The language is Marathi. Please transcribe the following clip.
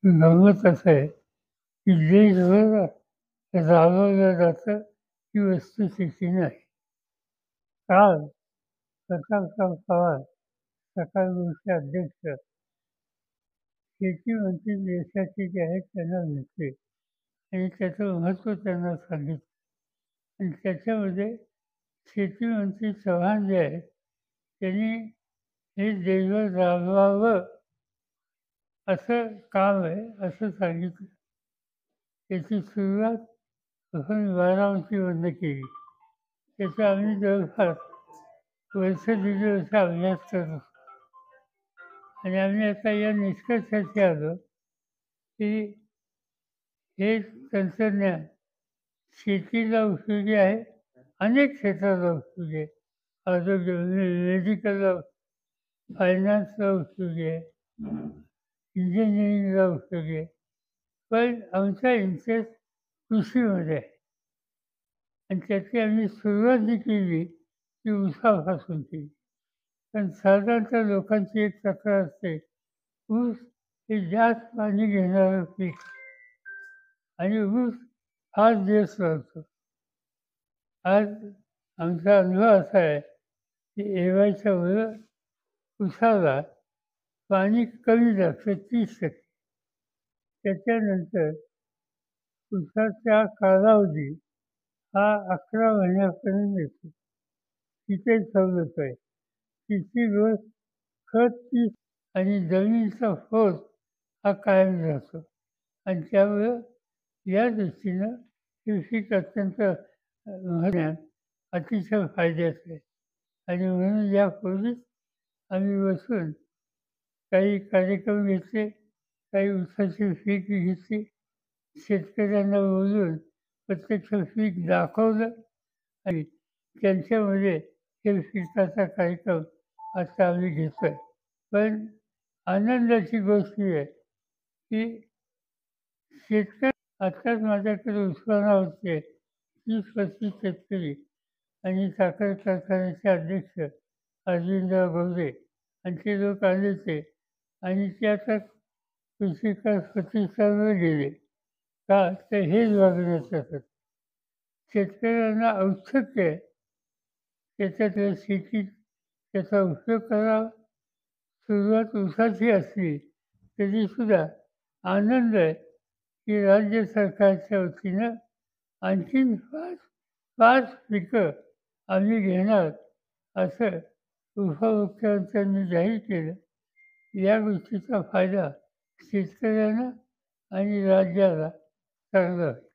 गंमत असं आहे, की देशभर राबवलं जातं ही वस्तुस्थिती नाही. काल प्रतापराव पवार सकाळ गोष्टी अध्यक्ष शेती मंत्री देशाचे जे आहेत त्यांना भेटले आणि त्याचं महत्त्व त्यांना सांगितलं आणि त्याच्यामध्ये शेती मंत्री चव्हाण जे आहेत त्यांनी हे देशभर राबवावं असं काम आहे असं सांगितलं. त्याची सुरुवात आपण बारामतीमधनं केली. त्याचा आम्ही जवळपास वर्ष दीड वर्ष अभ्यास करत असतो आणि आम्ही आता या निष्कर्षाशी आलो की हे तंत्रज्ञान शेतीला उपयोगी आहे, अनेक क्षेत्राला उपयोगी आहे. आरोग्य मेडिकलला, फायनान्सला उपयोगी आहे, इंजिनिअरिंगला उपयोगी आहे. पण आमचा इंटरेस्ट कृषीमध्ये आहे आणि त्याची आम्ही सुरुवात जी केली ती ऊसापासून केली. पण साधारणतः लोकांची एक तक्रार असते, ऊस हे जास्त पाणी घेणारं पीक आणि ऊस फार दिवस राहतो. आज आमचा अनुभव असा आहे की एव्हाच्या वर ऊसाला पाणी कमी लागतं 30%. त्याच्यानंतर ऊसाचा कालावधी हा 11 महिन्यापर्यंत येतो. तिथे सवलत आहे. तिसरी गोष्ट खत पीक आणि जमिनीचा पोत हा कायम राहतो आणि त्यामुळं या दृष्टीनं हे पीक अत्यंत ज्ञान अतिशय फायद्याचं आहे आणि म्हणून यापूर्वीच आम्ही बसून काही कार्यक्रम घेतले, काही ऊसाची पीक घेतली, शेतकऱ्यांना बोलवून प्रत्यक्ष पीक दाखवलं आणि त्यांच्यामध्ये हे पिकाचा कार्यक्रम आता आम्ही घेतोय. पण आनंदाची गोष्ट ही आहे की शेतकरी आत्ताच माझ्याकडे उस्मानाबादचे 30-35 शेतकरी आणि साखर कारखान्याचे अध्यक्ष अरविंदराव गवळी आणि ते लोक आले होते आणि ते आता कृषी विकास प्रतिष्ठानवर गेले. का? तर हेच बघण्यासाठी. शेतकऱ्यांना औत्सुक्य आहे. त्याच्यातल्या शेतीत त्याचा उपयोग करावा. सुरुवात ऊसाची असली तरीसुद्धा आनंद आहे की राज्य सरकारच्या वतीनं आणखीन 5 पिकं आम्ही घेणार असं उपमुख्यमंत्र्यांनी जाहीर केलं. या गोष्टीचा फायदा शेतकऱ्यांना आणि राज्याला चांगला होईल.